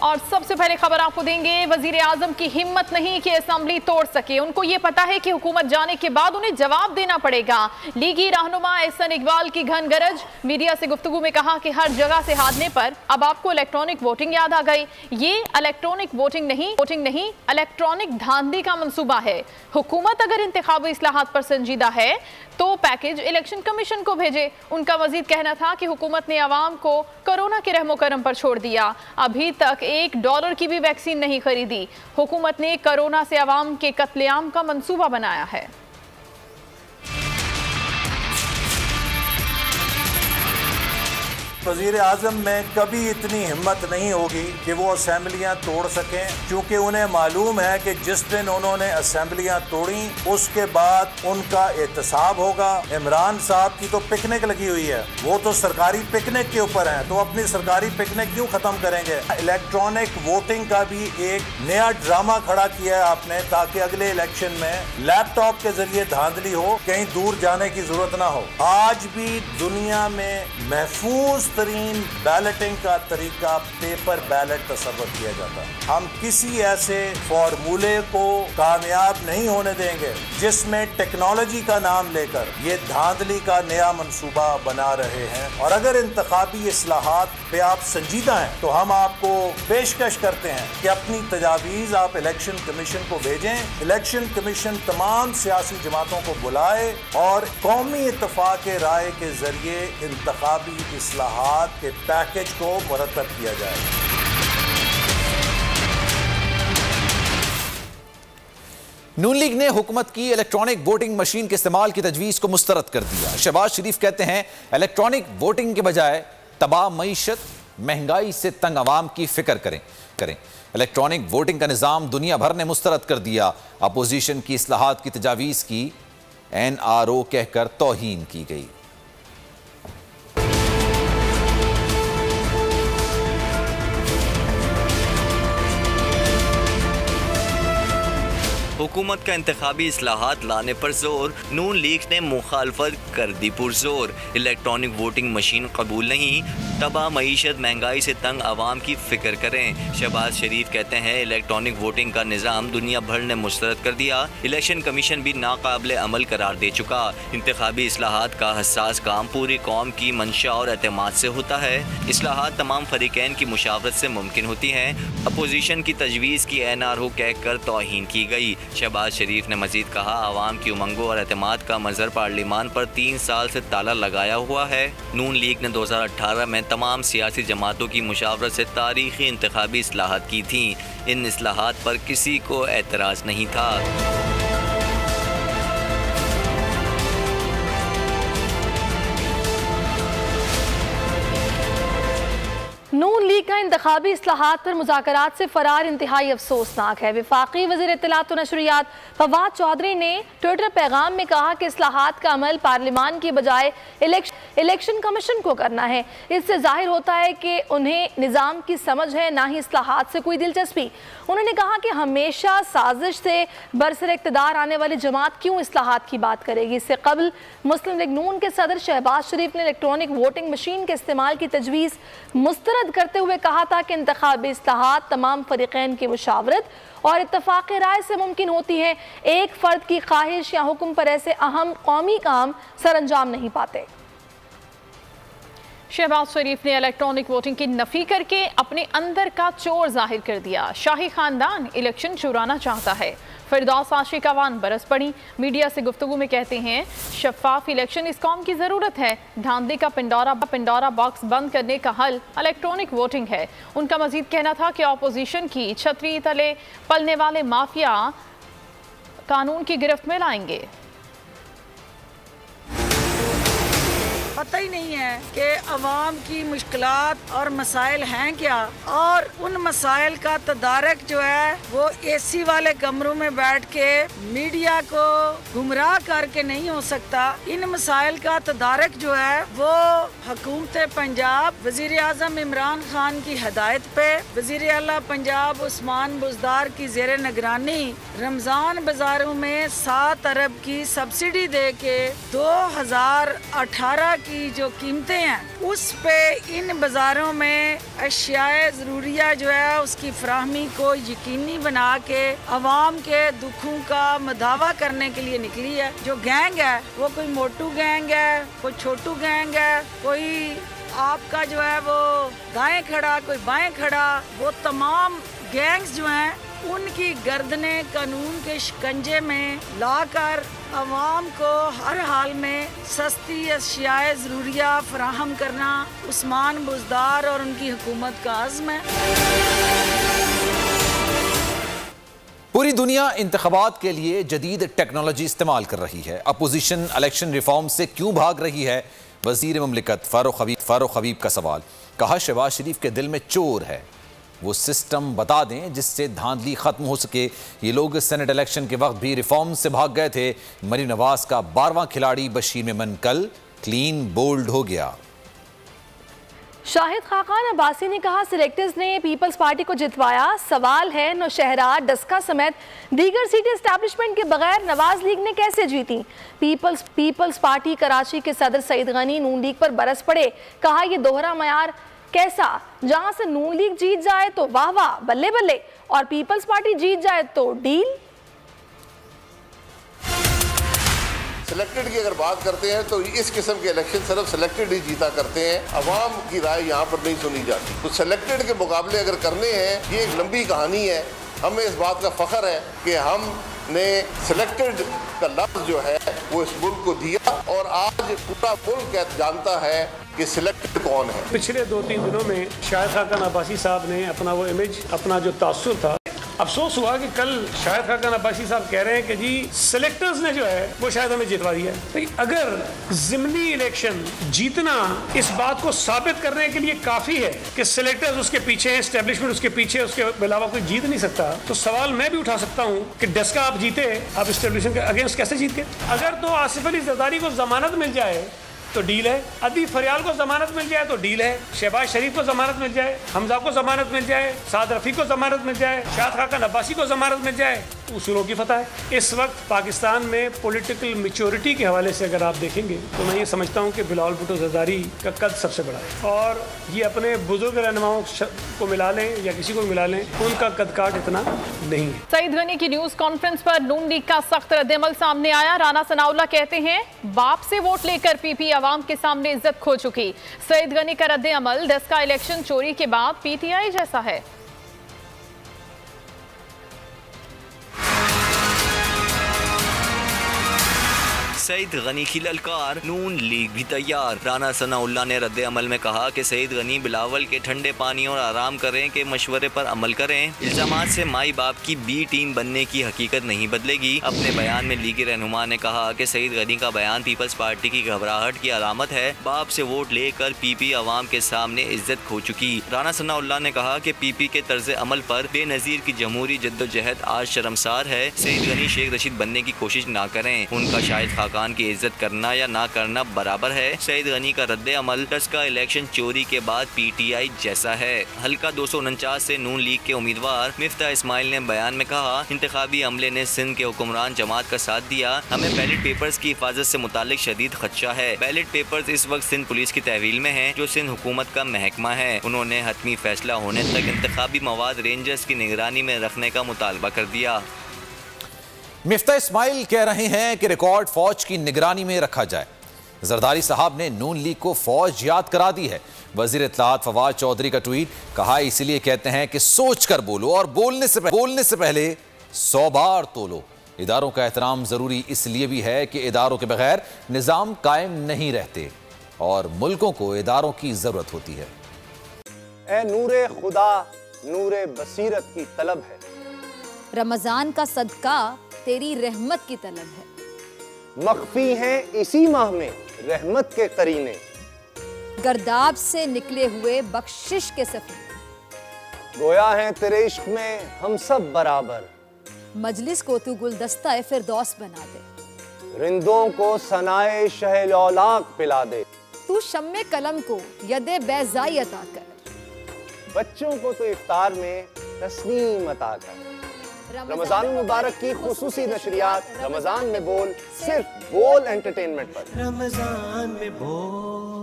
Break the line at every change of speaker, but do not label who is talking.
और सबसे पहले खबर आपको देंगे, वजीर आजम की हिम्मत नहीं कि असेंबली तोड़ सके। उनको ये पता है कि हुकूमत जाने के बाद उन्हें जवाब देना पड़ेगा। लीगी रहनुमा एहसन इकबाल की घन गरज, मीडिया से गुफ्तगू में कहा कि हर जगह से हारने पर अब आपको इलेक्ट्रॉनिक वोटिंग याद आ गई। ये इलेक्ट्रॉनिक वोटिंग नहीं इलेक्ट्रॉनिक धांधली का मंसूबा है। हुकूमत अगर इंतखाबी इस्लाहात पर संजीदा है तो पैकेज इलेक्शन कमीशन को भेजे। उनका मजीद कहना था कि हुकूमत ने आवाम को कोरोना के रहमो करम पर छोड़ दिया, अभी तक $1 की भी वैक्सीन नहीं खरीदी। हुकूमत ने कोरोना से आवाम के कत्लेआम का मंसूबा बनाया है।
वज़ीर आज़म में कभी इतनी हिम्मत नहीं होगी कि वो असेंबलियाँ तोड़ सकें, क्योंकि उन्हें मालूम है कि जिस दिन उन्होंने असेंबलियाँ तोड़ी उसके बाद उनका एहतसाब होगा। इमरान साहब की तो पिकनिक लगी हुई है, वो तो सरकारी पिकनिक के ऊपर हैं, तो अपनी सरकारी पिकनिक क्यों ख़त्म करेंगे। इलेक्ट्रॉनिक वोटिंग का भी एक नया ड्रामा खड़ा किया है आपने, ताकि अगले इलेक्शन में लैपटॉप के जरिए धांधली हो, कहीं दूर जाने की जरूरत ना हो। आज भी दुनिया में महफूज तरीन बैलेटिंग का तरीका पेपर बैलेट तस्वर किया जाता है। हम किसी ऐसे फॉर्मूले को कामयाब नहीं होने देंगे जिसमें टेक्नोलॉजी का नाम लेकर ये धांधली का नया मंसूबा बना रहे हैं। और अगर इंतखाबी इस्लाहात पे आप संजीदा हैं तो हम आपको पेशकश करते हैं कि अपनी तजावीज़ आप इलेक्शन कमीशन को भेजें। इलेक्शन कमीशन तमाम सियासी जमातों को बुलाए और कौमी इत्तफाक राय के जरिए इंतखाबी इस्लाहात के पैकेज को मुरतब किया जाए।
नून लीग ने हुकूमत की इलेक्ट्रॉनिक वोटिंग मशीन के इस्तेमाल की तजवीज़ को मुस्तरद कर दिया। शहबाज शरीफ कहते हैं इलेक्ट्रॉनिक वोटिंग के बजाय तबाह मईशत, महंगाई से तंग आवाम की फिक्र करें। इलेक्ट्रॉनिक वोटिंग का निज़ाम दुनिया भर ने मुस्तरद कर दिया। अपोजिशन की इस्लाहात की तजावीज़ की NRO कहकर तौहीन की गई।
हुकूमत का इंतखाबी इस्लाहात लाने पर जोर, नून लीग ने मुखालफत कर दी पुरजोर। इलेक्ट्रॉनिक वोटिंग मशीन कबूल नहीं, तबाह मईशत, महंगाई से तंग आवाम की फिक्र करें। शहबाज शरीफ कहते हैं इलेक्ट्रॉनिक वोटिंग का निज़ाम दुनिया भर ने मुस्तरद कर दिया। इलेक्शन कमीशन भी नाकाबिले अमल करार दे चुका। इंतखाबी इस्लाहात का हसास काम पूरी कौम की मंशा और एतमाद से होता है। इस्लाहात तमाम फरीकैन की मुशावरत से मुमकिन होती हैं। अपोजिशन की तजवीज़ की NRO कहकर तौहीन की गई। शहबाज शरीफ ने मजीद कहा आवाम की उमंगों और एतमाद का मंजर पार्लिमान पर 3 साल से ताला लगाया हुआ है। नून लीग ने 2018 में तमाम सियासी जमातों की मुशावरत से तारीखी इंतखाबी इस्लाहात की थी। इन इस्लाहात पर किसी को एतराज़ नहीं था।
नून लीग का इंतखाबी इस्लाहात पर मुज़ाकरात से फरार इंतहाई अफसोसनाक है। वफाकी वज़ीर इत्तलात व नशरियात फवाद चौधरी ने ट्विटर पैगाम में कहा कि इस्लाहात का अमल पार्लिमान की बजाय इलेक्शन कमीशन को करना है। इससे जाहिर होता है कि उन्हें निज़ाम की समझ है, ना ही इस्लाहात से कोई दिलचस्पी। उन्होंने कहा कि हमेशा साजिश से बरसर इक़्तिदार आने वाली जमात क्यों इस्लाहात की बात करेगी। इससे कबल मुस्लिम लीग नून के सदर शहबाज शरीफ ने इलेक्ट्रॉनिक वोटिंग मशीन के इस्तेमाल की तजवीज़ मुस्तरद करते हुए कहा था कि इंतखाबी इस्लाहात तमाम फरीकैन की मुशावरत और इत्तफाक राय से मुमकिन होती है। एक फ़र्द की ख्वाहिश या हुक्म पर ऐसे अहम कौमी काम सर अंजाम नहीं पाते।
शहबाज शरीफ ने इलेक्ट्रॉनिक वोटिंग की नफी करके अपने अंदर का चोर जाहिर कर दिया। शाही खानदान इलेक्शन चुराना चाहता है। फिरदौस आशिकावान बरस पड़ी, मीडिया से गुफ्तगू में कहते हैं शफाफ इलेक्शन इस कौम की ज़रूरत है। धांधली का पिंडोरा बॉक्स बंद करने का हल इलेक्ट्रॉनिक वोटिंग है। उनका मजीद कहना था कि अपोजिशन की छतरी तले पलने वाले माफिया कानून की गिरफ्त में लाएंगे।
पता ही नहीं है कि अवाम की मुश्किलात और मसाइल हैं क्या, और उन मसाइल का तदारक जो है वो एसी वाले कमरों में बैठ के मीडिया को गुमराह करके नहीं हो सकता। इन मसाइल का तदारक जो है वो हुकूमत पंजाब वजीर आज़म इमरान खान की हदायत पे वजीर आला पंजाब उस्मान बुज़दार की ज़ेर निगरानी रमज़ान बाज़ारों में 7 अरब की सब्सिडी दे के 2018 की जो कीमतें हैं उस पे इन बाज़ारों में अशियाए ज़रूरिया जो है उसकी फराहमी को यकीनी बना के अवाम के दुखों का मदावा करने के लिए निकली है। जो गैंग है वो कोई मोटू गैंग है, कोई छोटू गैंग है, कोई आपका जो है वो दाएं खड़ा, कोई बाएं खड़ा, वो तमाम गैंग्स जो हैं उनकी गर्दने कानून के शिकंजे में लाकर अवाम को हर हाल में सस्ती अशियाए ज़रूरिया फराहम करना उस्मान बुज़दार और उनकी हुकूमत का अज़्म है।
पूरी दुनिया इंतखाबात के लिए जदीद टेक्नोलॉजी इस्तेमाल कर रही है। अपोजिशन इलेक्शन रिफॉर्म से क्यों भाग रही है? वजीर ममलिकत फारूक हबीब का सवाल। कहा, शहबाज शरीफ के दिल में चोर है, वो सिस्टम बता दें जिससे धांधली खत्म हो सके। ये लोग सेनेट इलेक्शन के वक्त भी रिफॉर्म से भाग गए थे। मरीम नवाज का 12वां खिलाड़ी बशीर मेमन कल क्लीन बोल्ड हो गया।
शाहिद खाकान अब्बासी ने कहा, सिलेक्टर्स ने पीपल्स पार्टी को जितवाया। सवाल है नौशहरा, डस्का समेत दीगर सीटें एस्टैब्लिशमेंट के बगैर नवाज लीग ने कैसे जीती? पीपल्स पार्टी कराची के सदर सईद गनी नून लीग पर बरस पड़े। कहा, यह दोहरा मयार कैसा? जहां से नून लीग जीत जाए तो वाह वाह बल्ले बल्ले, और पीपल्स पार्टी जीत जाए तो डील।
सिलेक्टेड की अगर बात करते हैं तो इस किस्म के इलेक्शन सिर्फ सिलेक्टेड ही जीता करते हैं, अवाम की राय यहाँ पर नहीं सुनी जाती। तो सिलेक्टेड के मुकाबले अगर करने हैं, ये एक लंबी कहानी है। हमें इस बात का फख्र है कि हमने सिलेक्टेड का लफ्ज़ जो है वो इस मुल्क को दिया, और आज पूरा मुल्क जानता है कि सिलेक्टेड कौन है।
पिछले 2-3 दिनों में शाहिद खाकान अब्बासी साहब ने अपना वो इमेज, अपना जो तासुर था, अफसोस हुआ कि कल शाहिद खाकान अब्बासी साहब कह रहे हैं कि जी सिलेक्टर्स ने जो है वो शायद हमें जितवा दिया है। तो अगर ज़िमनी इलेक्शन जीतना इस बात को साबित करने के लिए काफ़ी है कि सिलेक्टर्स उसके पीछे हैं, एस्टेब्लिशमेंट उसके पीछे, उसके अलावा कोई जीत नहीं सकता, तो सवाल मैं भी उठा सकता हूँ कि डस्का आप जीते, आप एस्टेब्लिशमेंट के अगेंस्ट कैसे जीत गए? अगर तो आसिफ अली जरदारी को जमानत मिल जाए तो डील है, अदी फरियाल को जमानत मिल जाए तो डील है, शहबाज शरीफ को जमानत मिल जाए, हमजा को जमानत मिल जाए, साद रफ़ी को जमानत मिल जाए, शाहिद खाकान अब्बासी को जमानत मिल जाए, उसूलों की फतह है। इस वक्त पाकिस्तान में पॉलिटिकल मैच्योरिटी के हवाले से अगर आप देखेंगे तो मैं ये समझता हूँ कि बिलावल भुट्टो जरदारी का कद सबसे बड़ा है, और ये अपने बुजुर्ग रहनुमाओं को मिला लें या किसी को मिला लें, उनका कद काट इतना नहीं है।
सईद गनी की न्यूज कॉन्फ्रेंस पर नून लीग का सख्त रद्देअमल सामने आया। राना सनाउल्लाह कहते हैं, बाप से वोट लेकर पीपी आवाम के सामने इज्जत खो चुकी। सईद गनी का रद्देअमल डस्का इलेक्शन चोरी के बाद पीटीआई जैसा है।
सईद गनी की ललकार, नून लीग भी तैयार। राना सनाउल्लाह ने रद्द अमल में कहा कि सईद गनी बिलावल के ठंडे पानी और आराम करें के मशवरे पर अमल करें। इल्जामात से माई बाप की बी टीम बनने की हकीकत नहीं बदलेगी। अपने बयान में लीगी रहनुमा ने कहा कि सईद गनी का बयान पीपल्स पार्टी की घबराहट की अलामत है। बाप से वोट लेकर पीपी अवाम के सामने इज्जत खो चुकी। राना सनाउल्लाह ने कहा कि पीपी के तर्ज अमल पर बेनजीर की जमहूरी जद्दोजहद आज शर्मसार है। सईद गनी शेख रशीद बनने की कोशिश ना करें। उनका शाहिद खाकान की इज्जत करना या ना करना बराबर है। सईद गनी का रद्द अमल डस्का इलेक्शन चोरी के बाद पीटीआई जैसा है। हल्का 249 से नून लीग के उम्मीदवार मिफ्ता इस्माइल ने बयान में कहा, इंतखाबी अमले ने सिंध के हुक्मरान जमात का साथ दिया। हमें बैलेट पेपर्स की हिफाजत से मुतालिक शदीद खदशा है। बैलेट पेपर्स इस वक्त सिंध पुलिस की तहवील में है, जो सिंध हुकूमत का महकमा है। उन्होंने हतमी फैसला होने तक इंतखाबी मवाद रेंजर्स की निगरानी में रखने का मुतालबा कर दिया।
मिफ्ता इस्माइल कह रहे हैं कि रिकॉर्ड फौज की निगरानी में रखा जाए। जरदारी साहब ने नून लीग को फौज याद करा दी है। वजीर इत्तलात फवाद चौधरी का ट्वीट, कहा इसलिए कहते हैं कि सोच कर बोलो और बोलने से पहले 100 बार तोलो। इदारों का एहतराम जरूरी इसलिए भी है कि इदारों के बगैर निजाम कायम नहीं रहते और मुल्कों को इदारों की जरूरत होती है।
ए नूरे खुदा नूरे बसीरत की तलब है,
रमजान का सदका तेरी रहमत की तलब है।
मख्फी हैं इसी माह में रहमत के करीने,
गर्दाब से निकले हुए बख्शिश के सफीने।
गोया है तेरे इश्क में हम सब बराबर,
मजलिस को तू गुलदस्ता फिरदौस बना दे।
रिंदों को सनाए शहलौलाक पिला दे,
तू शम्मे कलम को यदे बैज़ाई अता कर।
बच्चों को तो इफ्तार में तस्नीम अता कर, रमजान मुबारक की खुसूसी नशरियात रमजान में बोल, सिर्फ बोल एंटरटेनमेंट पर।
रमजान में बोल।